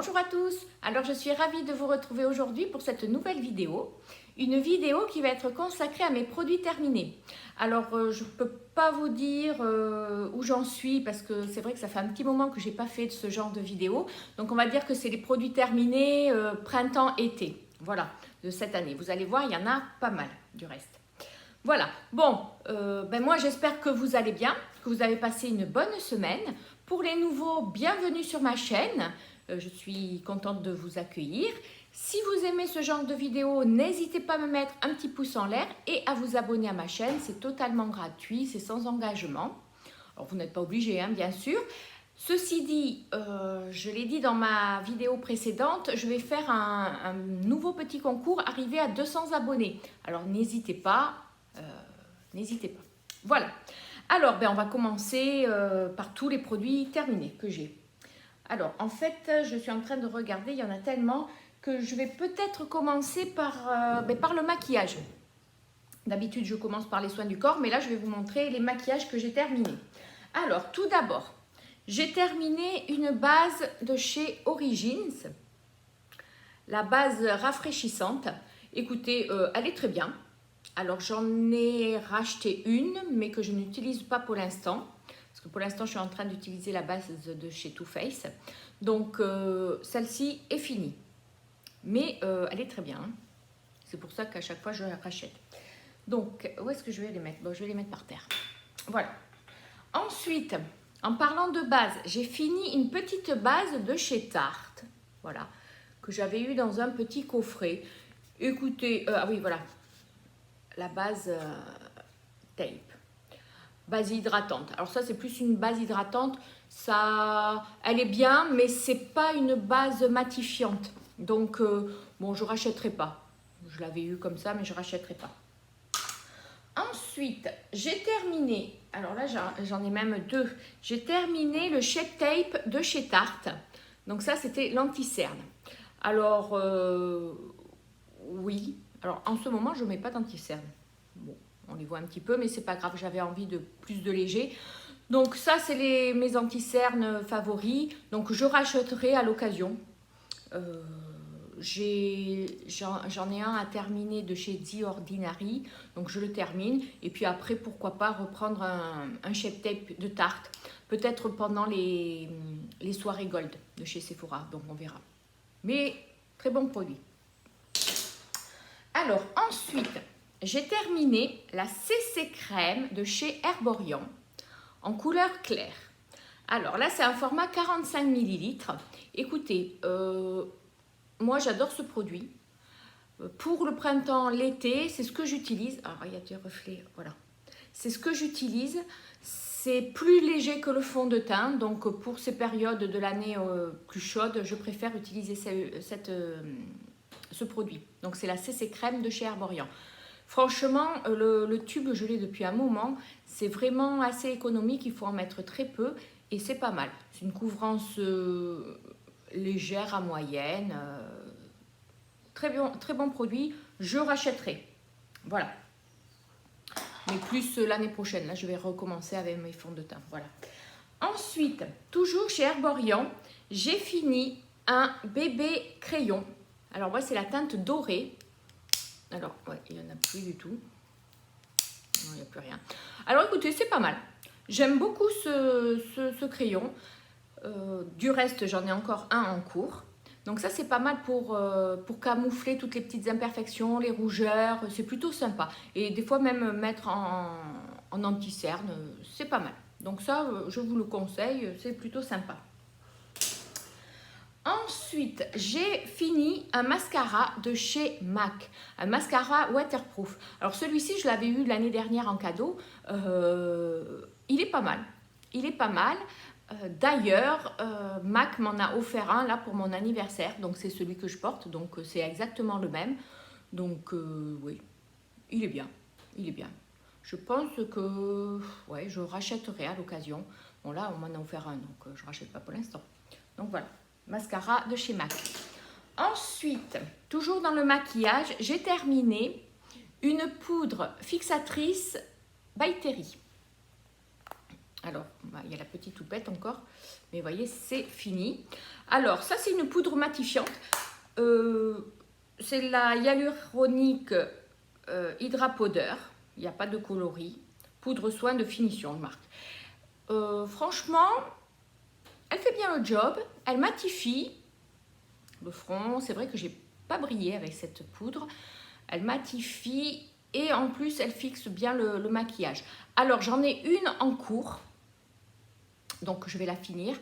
Bonjour à tous, alors je suis ravie de vous retrouver aujourd'hui pour cette nouvelle vidéo. Une vidéo qui va être consacrée à mes produits terminés. Alors je ne peux pas vous dire où j'en suis parce que c'est vrai que ça fait un petit moment que je n'ai pas fait de ce genre de vidéo. Donc on va dire que c'est les produits terminés printemps-été, voilà, de cette année. Vous allez voir, il y en a pas mal du reste. Voilà, bon, moi j'espère que vous allez bien, que vous avez passé une bonne semaine. Pour les nouveaux, bienvenue sur ma chaîne. Je suis contente de vous accueillir. Si vous aimez ce genre de vidéo, n'hésitez pas à me mettre un petit pouce en l'air et à vous abonner à ma chaîne. C'est totalement gratuit, c'est sans engagement. Alors vous n'êtes pas obligé, hein, bien sûr. Ceci dit, je l'ai dit dans ma vidéo précédente, je vais faire un nouveau petit concours, arriver à 200 abonnés. Alors n'hésitez pas, Voilà. Alors, on va commencer par tous les produits terminés que j'ai. Alors, en fait, je suis en train de regarder, il y en a tellement que je vais peut-être commencer par le maquillage. D'habitude, je commence par les soins du corps, mais là, je vais vous montrer les maquillages que j'ai terminés. Alors, tout d'abord, j'ai terminé une base de chez Origins, la base rafraîchissante. Écoutez, elle est très bien. Alors, j'en ai racheté une, mais que je n'utilise pas pour l'instant. Parce que pour l'instant, je suis en train d'utiliser la base de chez Too Faced. Donc, celle-ci est finie. Mais elle est très bien. C'est pour ça qu'à chaque fois, je la rachète. Donc, où est-ce que je vais les mettre? Bon, je vais les mettre par terre. Voilà. Ensuite, en parlant de base, j'ai fini une petite base de chez Tarte. Voilà. Que j'avais eu dans un petit coffret. Écoutez, ah oui, voilà. La base tape, base hydratante. Alors ça c'est plus une base hydratante, ça, elle est bien, mais c'est pas une base matifiante. Donc bon, je rachèterai pas. Je l'avais eu comme ça, mais je rachèterai pas. Ensuite, j'ai terminé. Alors là, j'en ai même deux. J'ai terminé le Shape Tape de chez Tarte. Donc ça, c'était l'anti-cerne. Alors oui. Alors, en ce moment, je ne mets pas d'anti-cerne. Bon, on les voit un petit peu, mais c'est pas grave. j'avais envie de plus de léger. Donc, ça, c'est mes anti-cernes favoris. Donc, je rachèterai à l'occasion. J'en ai un à terminer de chez The Ordinary. Donc, je le termine. Et puis après, pourquoi pas reprendre un Shape Tape de Tarte. Peut-être pendant les soirées Gold de chez Sephora. Donc, on verra. Mais, très bon produit. Alors, ensuite, j'ai terminé la CC Crème de chez Herborian en couleur claire. Alors là, c'est un format 45 ml. Écoutez, moi, j'adore ce produit. Pour le printemps, l'été, c'est ce que j'utilise. Alors, il y a des reflets, voilà. C'est ce que j'utilise. C'est plus léger que le fond de teint. Donc, pour ces périodes de l'année plus chaudes, je préfère utiliser ce produit. Donc c'est la CC Crème de chez Herborian. Franchement, le tube, je l'ai depuis un moment. C'est vraiment assez économique, il faut en mettre très peu et c'est pas mal. C'est une couvrance légère à moyenne. Très bon produit, je rachèterai. Voilà. Mais plus l'année prochaine, là je vais recommencer avec mes fonds de teint. Voilà. Ensuite, toujours chez Herborian, j'ai fini un bébé crayon. Alors moi c'est la teinte dorée. Alors ouais, il n'y en a plus du tout. Non, il n'y a plus rien. Alors écoutez, c'est pas mal. J'aime beaucoup ce crayon. Du reste, j'en ai encore un en cours. Donc ça c'est pas mal pour camoufler toutes les petites imperfections, les rougeurs. C'est plutôt sympa. Et des fois même mettre en anti-cerne, c'est pas mal. Donc ça, je vous le conseille, c'est plutôt sympa. Ensuite, j'ai fini un mascara de chez MAC, un mascara waterproof. Alors celui-ci, je l'avais eu l'année dernière en cadeau. Il est pas mal. Il est pas mal. D'ailleurs, MAC m'en a offert un là pour mon anniversaire. Donc c'est celui que je porte. Donc c'est exactement le même. Donc oui, il est bien. Il est bien. Je pense que ouais, je rachèterai à l'occasion. Bon là, on m'en a offert un, donc je ne rachète pas pour l'instant. Donc voilà. Mascara de chez MAC. Ensuite, toujours dans le maquillage, j'ai terminé une poudre fixatrice by Terry. Alors, il y a la petite toupette encore. Mais vous voyez, c'est fini. Alors, ça, c'est une poudre matifiante. C'est la hyaluronique Hydra Powder. Il n'y a pas de coloris. Poudre soin de finition, marque. Franchement, elle fait bien le job. Elle matifie le front. C'est vrai que j'ai pas brillé avec cette poudre. Elle matifie et en plus, elle fixe bien le maquillage. Alors, j'en ai une en cours. Donc, je vais la finir.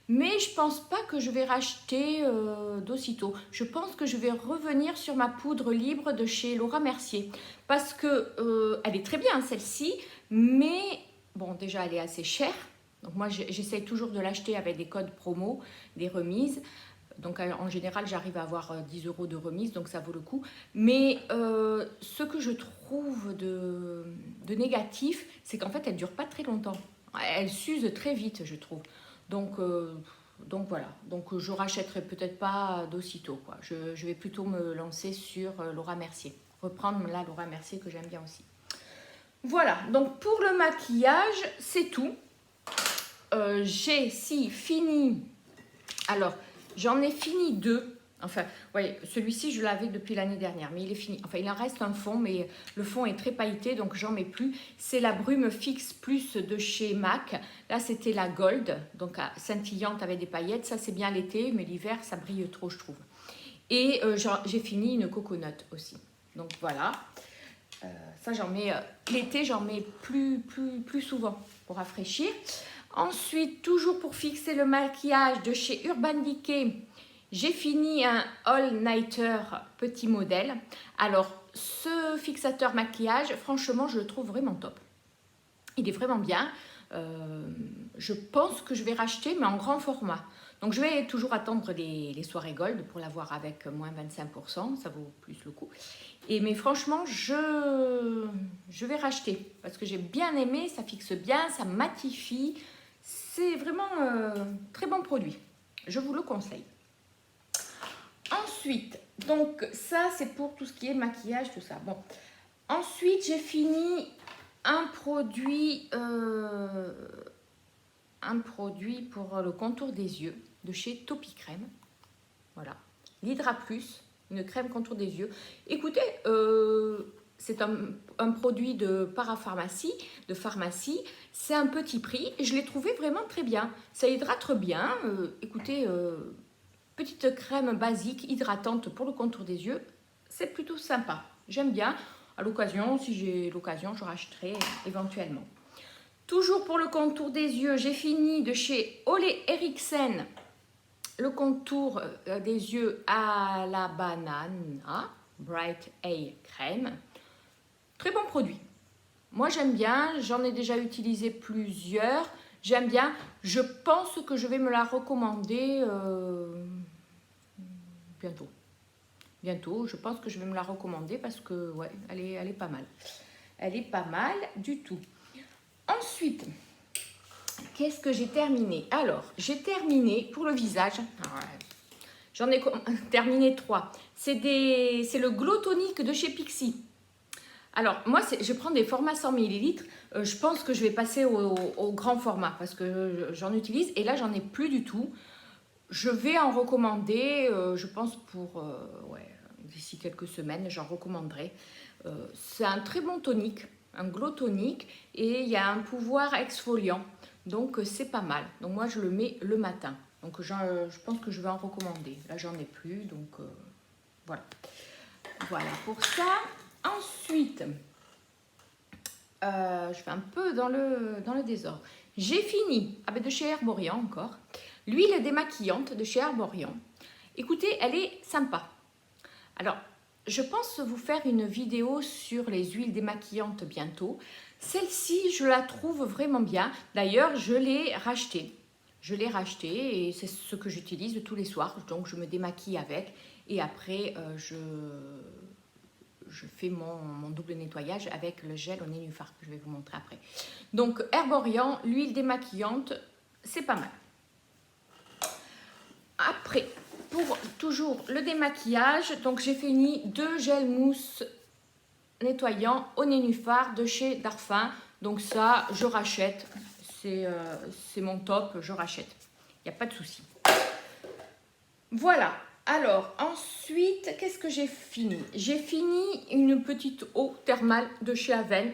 Mais je pense pas que je vais racheter d'aussitôt. Je pense que je vais revenir sur ma poudre libre de chez Laura Mercier. Parce que elle est très bien celle-ci. Mais bon, déjà elle est assez chère. Donc moi j'essaye toujours de l'acheter avec des codes promo, des remises. Donc en général j'arrive à avoir 10 € de remise. Donc ça vaut le coup. Mais ce que je trouve de négatif, c'est qu'en fait elle dure pas très longtemps. Elle s'use très vite, je trouve. Donc voilà, donc je rachèterai peut-être pas d'aussitôt, quoi. Je vais plutôt me lancer sur Laura Mercier, reprendre la Laura Mercier que j'aime bien aussi. Voilà, donc pour le maquillage, c'est tout. J'ai fini, alors j'en ai fini 2. Enfin, ouais, celui-ci, je l'avais depuis l'année dernière, mais il est fini. Enfin, il en reste un fond, mais le fond est très pailleté, donc j'en mets plus. C'est la Brume Fixe Plus de chez MAC. Là, c'était la Gold, donc scintillante avec des paillettes. Ça, c'est bien l'été, mais l'hiver, ça brille trop, je trouve. Et j'ai fini une Coconut aussi. Donc, voilà. Ça, j'en mets... l'été, j'en mets plus souvent pour rafraîchir. Ensuite, toujours pour fixer le maquillage de chez Urban Decay, j'ai fini un all-nighter petit modèle. Alors, ce fixateur maquillage, franchement, je le trouve vraiment top. Il est vraiment bien. Je pense que je vais racheter, mais en grand format. Donc, je vais toujours attendre les soirées gold pour l'avoir avec moins 25%. Ça vaut plus le coup. Mais franchement, je vais racheter parce que j'ai bien aimé. Ça fixe bien, ça matifie. C'est vraiment très bon produit. Je vous le conseille. Ensuite, donc ça c'est pour tout ce qui est maquillage, tout ça. Bon, ensuite j'ai fini un produit pour le contour des yeux de chez Topi Crème. Voilà, l'Hydra Plus, une crème contour des yeux. Écoutez, c'est un produit de parapharmacie, de pharmacie. C'est un petit prix. Je l'ai trouvé vraiment très bien. Ça hydrate bien. Écoutez... petite crème basique hydratante pour le contour des yeux, c'est plutôt sympa. J'aime bien. À l'occasion, si j'ai l'occasion, je rachèterai éventuellement. Toujours pour le contour des yeux, j'ai fini de chez Ole Henriksen le contour des yeux à la banane, Bright Eye Crème. Très bon produit. Moi, j'aime bien. J'en ai déjà utilisé plusieurs. J'aime bien. Je pense que je vais me la recommander bientôt. Bientôt, je pense que je vais me la recommander parce que, ouais, elle est pas mal. Elle est pas mal du tout. Ensuite, qu'est-ce que j'ai terminé? Alors, j'ai terminé pour le visage. J'en ai terminé 3. C'est le Glow Tonic de chez Pixi. Alors, moi, je prends des formats 100 ml. Je pense que je vais passer au grand format parce que j'en utilise. Et là, j'en ai plus du tout. Je vais en recommander, je pense pour d'ici quelques semaines, j'en recommanderai. C'est un très bon tonique, un glow tonique. Et il y a un pouvoir exfoliant. Donc, c'est pas mal. Donc, moi, je le mets le matin. Donc, je pense que je vais en recommander. Là, j'en ai plus. Donc, voilà. Voilà pour ça. Ensuite, je fais un peu dans le désordre. J'ai fini, de chez Herborian encore, l'huile démaquillante de chez Herborian. Écoutez, elle est sympa. Alors, je pense vous faire une vidéo sur les huiles démaquillantes bientôt. Celle-ci, je la trouve vraiment bien. D'ailleurs, je l'ai rachetée. Je l'ai rachetée et c'est ce que j'utilise tous les soirs. Donc, je me démaquille avec et après, je fais mon double nettoyage avec le gel au nénuphar que je vais vous montrer après. Donc, Herborian, l'huile démaquillante, c'est pas mal. Après, pour toujours le démaquillage, donc j'ai fini 2 gels mousse nettoyants au nénuphar de chez Darphin. Donc ça, je rachète. c'est mon top, je rachète. Il n'y a pas de souci. Voilà. Alors, ensuite, qu'est-ce que j'ai fini? J'ai fini une petite eau thermale de chez Aven.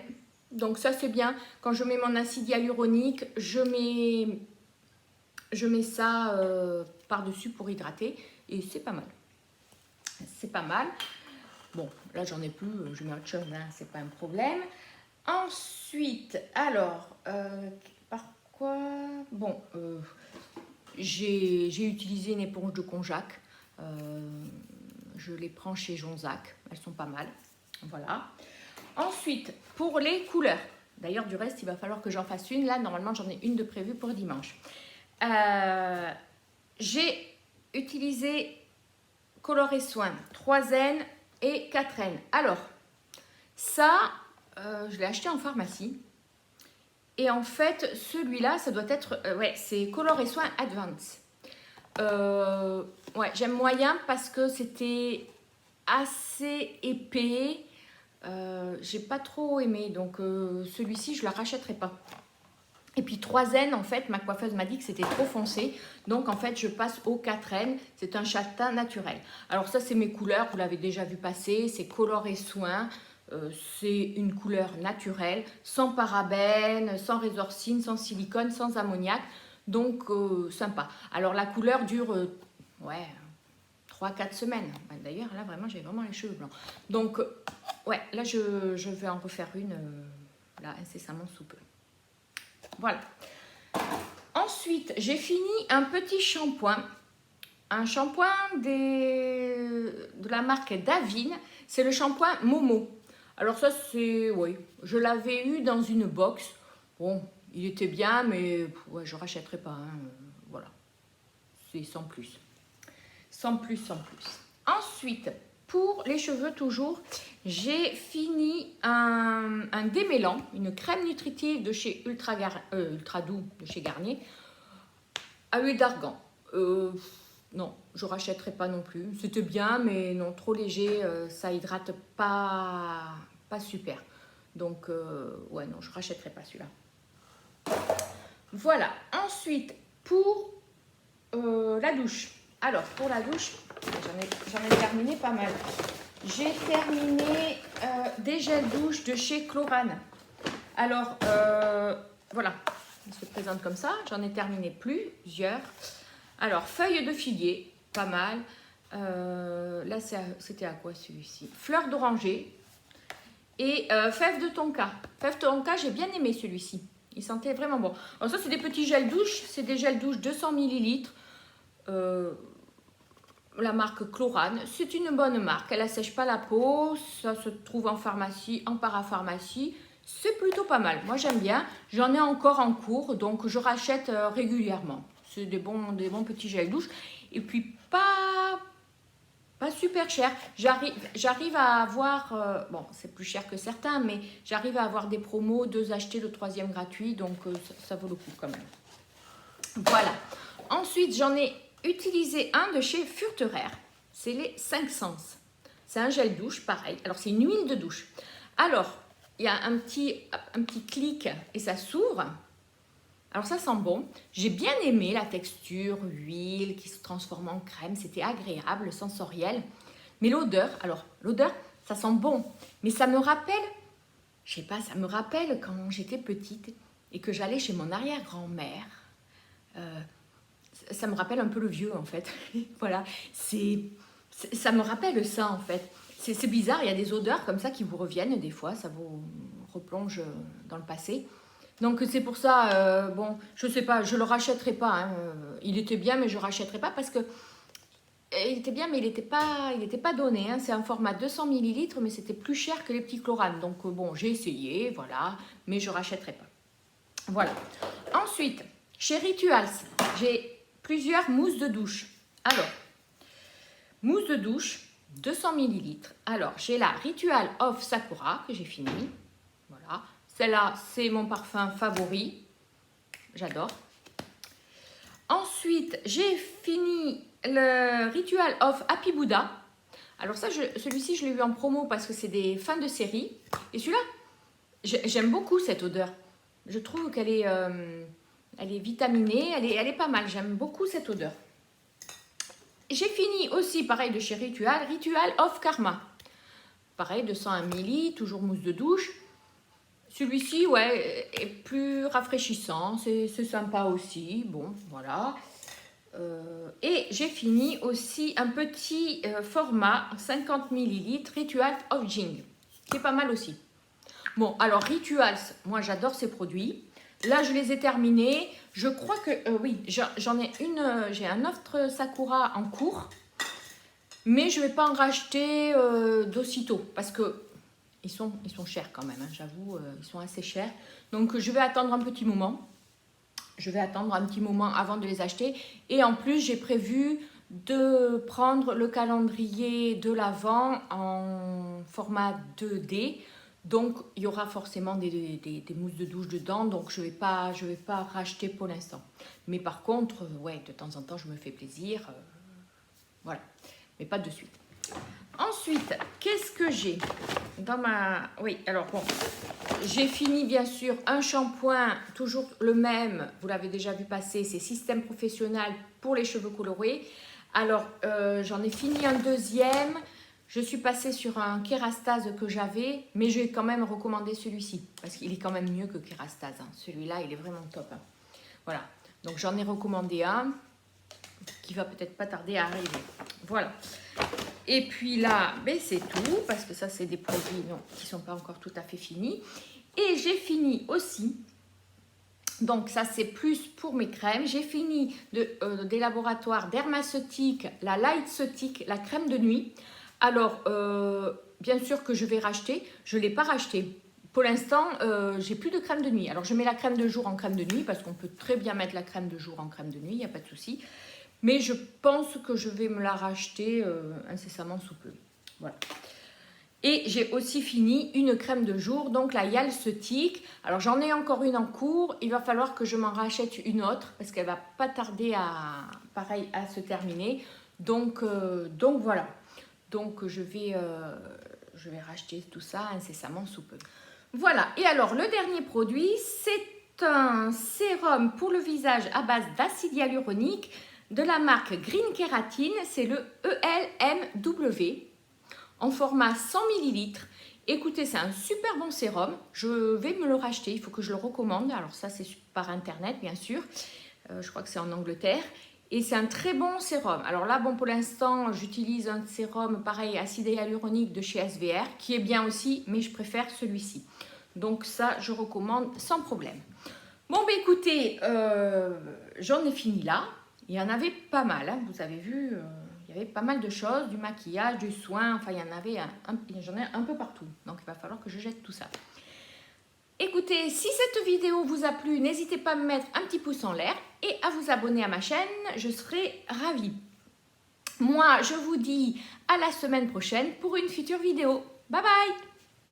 Donc ça, c'est bien. Quand je mets mon acide hyaluronique, je mets ça par-dessus pour hydrater. Et c'est pas mal. C'est pas mal. Bon, là, j'en ai plus. Je mets autre chose, hein, c'est pas un problème. Ensuite, alors, par quoi? Bon, j'ai utilisé une éponge de konjac. Je les prends chez Jonzac. Elles sont pas mal. Voilà. Ensuite, pour les couleurs. D'ailleurs, du reste, il va falloir que j'en fasse une. Là, normalement, j'en ai une de prévue pour dimanche. J'ai utilisé Color et Soin 3N et 4N. Alors, ça, je l'ai acheté en pharmacie. Et en fait, celui-là, ça doit être... ouais, c'est Color et Soin Advance. Ouais, j'aime moyen parce que c'était assez épais. J'ai pas trop aimé. Donc, celui-ci, je ne le rachèterai pas. Et puis 3N, en fait, ma coiffeuse m'a dit que c'était trop foncé. Donc, en fait, je passe au 4N. C'est un châtain naturel. Alors, ça, c'est mes couleurs. Vous l'avez déjà vu passer. C'est Color et Soin. C'est une couleur naturelle, sans parabènes, sans résorcine, sans silicone, sans ammoniac. Donc, sympa. Alors, la couleur dure, ouais, 3-4 semaines. D'ailleurs, là, vraiment, j'ai vraiment les cheveux blancs. Donc, ouais, là, je vais en refaire une, là, incessamment sous peu. Voilà. Ensuite, j'ai fini un petit shampoing. Un shampoing de la marque Davine. C'est le shampoing Momo. Alors ça, c'est... Oui, je l'avais eu dans une box. Bon, il était bien, mais ouais, je ne rachèterai pas. Hein. Voilà. C'est sans plus. Sans plus, sans plus. Ensuite, pour les cheveux toujours, j'ai fini un démêlant, une crème nutritive de chez Ultra Doux, de chez Garnier, à huile d'argan. Non, je ne rachèterai pas non plus. C'était bien, mais non, trop léger, ça hydrate pas super. Donc, ouais, non, je ne rachèterai pas celui-là. Voilà. Ensuite, pour la douche. Alors, pour la douche, j'en ai terminé pas mal. J'ai terminé des gels douche de chez Chlorane. Alors, voilà, il se présente comme ça. J'en ai terminé plusieurs. Alors, feuilles de figuier, pas mal. Là, c'était à quoi celui-ci? Fleur d'oranger et fève de tonka. Fève de tonka, j'ai bien aimé celui-ci. Il sentait vraiment bon. Alors ça, c'est des petits gels douche. C'est des gels douche 200 ml. La marque Chlorane. C'est une bonne marque. Elle n'assèche pas la peau. Ça se trouve en pharmacie, en parapharmacie. C'est plutôt pas mal. Moi, j'aime bien. J'en ai encore en cours, donc je rachète régulièrement. C'est des bons petits gels douche. Et puis, pas super cher. J'arrive à avoir... bon, c'est plus cher que certains, mais j'arrive à avoir des promos, 2 achetés, le 3e gratuit. Donc, ça vaut le coup quand même. Voilà. Ensuite, j'en ai utilisé un de chez Furterer. C'est les 5 Sens. C'est un gel douche, pareil. Alors, c'est une huile de douche. Alors, il y a un petit clic et ça s'ouvre. Alors, ça sent bon. J'ai bien aimé la texture, huile qui se transforme en crème. C'était agréable, sensoriel. Mais l'odeur, alors, l'odeur, ça sent bon. Mais ça me rappelle, je sais pas, ça me rappelle quand j'étais petite et que j'allais chez mon arrière-grand-mère. Ça me rappelle un peu le vieux, en fait. Voilà, ça me rappelle ça, en fait. C'est bizarre, il y a des odeurs comme ça qui vous reviennent des fois, ça vous replonge dans le passé. Donc c'est pour ça, bon, je sais pas, je le rachèterai pas. Hein. Il était bien, mais je rachèterai pas parce que il était bien, mais il était pas donné. Hein. C'est un format 200 ml, mais c'était plus cher que les petits Chlorane. Donc bon, j'ai essayé, voilà, mais je rachèterai pas. Voilà. Ensuite, chez Rituals, j'ai plusieurs mousses de douche. Alors, mousse de douche, 200 ml. Alors, j'ai la Ritual of Sakura que j'ai fini. Voilà. Celle-là, c'est mon parfum favori. J'adore. Ensuite, j'ai fini le Ritual of Happy Buddha. Alors ça, celui-ci, je l'ai eu en promo parce que c'est des fins de série. Et celui-là, j'aime beaucoup cette odeur. Je trouve qu'elle est, elle est vitaminée, elle est pas mal. J'aime beaucoup cette odeur. J'ai fini aussi, pareil, de chez Ritual, Ritual of Karma. Pareil, 201 ml, toujours mousse de douche. Celui-ci, ouais, est plus rafraîchissant, c'est sympa aussi. Bon, voilà. Et j'ai fini aussi un petit format 50 ml Ritual of Jing, qui est pas mal aussi. Bon, alors Rituals, moi j'adore ces produits. Là, je les ai terminés. Je crois que, oui, j'en ai une, j'ai un autre Sakura en cours. Mais je ne vais pas en racheter d'aussitôt parce que ils sont chers quand même, hein, j'avoue, ils sont assez chers. Donc, je vais attendre un petit moment. Je vais attendre un petit moment avant de les acheter. Et en plus, j'ai prévu de prendre le calendrier de l'Avent en format 2D. Donc, il y aura forcément des mousses de douche dedans. Donc, je vais pas racheter pour l'instant. Mais par contre, ouais, de temps en temps, je me fais plaisir. Voilà. Mais pas de suite. Ensuite, qu'est-ce que j'ai dans ma... Oui, alors bon, j'ai fini bien sûr un shampoing, toujours le même, vous l'avez déjà vu passer, c'est Système Professionnel pour les cheveux colorés. Alors, j'en ai fini un deuxième, je suis passée sur un Kérastase que j'avais, mais je vais quand même recommander celui-ci, parce qu'il est quand même mieux que Kérastase. Hein. Celui-là, il est vraiment top. Hein. Voilà, donc j'en ai recommandé un, qui va peut-être pas tarder à arriver. Voilà. Et puis là, ben c'est tout, parce que ça, c'est des produits qui ne sont pas encore tout à fait finis. Et j'ai fini aussi, donc ça, c'est plus pour mes crèmes. J'ai fini des laboratoires dermaceutiques, la Lightceutique, la crème de nuit. Alors, bien sûr que je vais racheter. Je ne l'ai pas racheté. Pour l'instant, j'ai plus de crème de nuit. Alors, je mets la crème de jour en crème de nuit, parce qu'on peut très bien mettre la crème de jour en crème de nuit, il n'y a pas de souci. Mais je pense que je vais me la racheter incessamment sous peu. Voilà. Et j'ai aussi fini une crème de jour, donc la Yalceutique. Alors j'en ai encore une en cours. Il va falloir que je m'en rachète une autre parce qu'elle va pas tarder à se terminer. Donc voilà. Donc je vais racheter tout ça incessamment sous peu. Voilà. Et alors le dernier produit, c'est un sérum pour le visage à base d'acide hyaluronique de la marque Green Kératine, c'est le ELMW en format 100 ml. Écoutez, c'est un super bon sérum. Je vais me le racheter, il faut que je le recommande. Alors ça, c'est par internet, bien sûr. Je crois que c'est en Angleterre. Et c'est un très bon sérum. Alors là, bon, pour l'instant, j'utilise un sérum pareil, acide hyaluronique de chez SVR, qui est bien aussi, mais je préfère celui-ci. Donc ça, je recommande sans problème. Bon, ben écoutez, j'en ai fini là. Il y en avait pas mal, hein. Vous avez vu, il y avait pas mal de choses, du maquillage, du soin, enfin il y en avait, j'en ai un peu partout. Donc il va falloir que je jette tout ça. Écoutez, si cette vidéo vous a plu, n'hésitez pas à me mettre un petit pouce en l'air et à vous abonner à ma chaîne, je serai ravie. Moi, je vous dis à la semaine prochaine pour une future vidéo. Bye bye!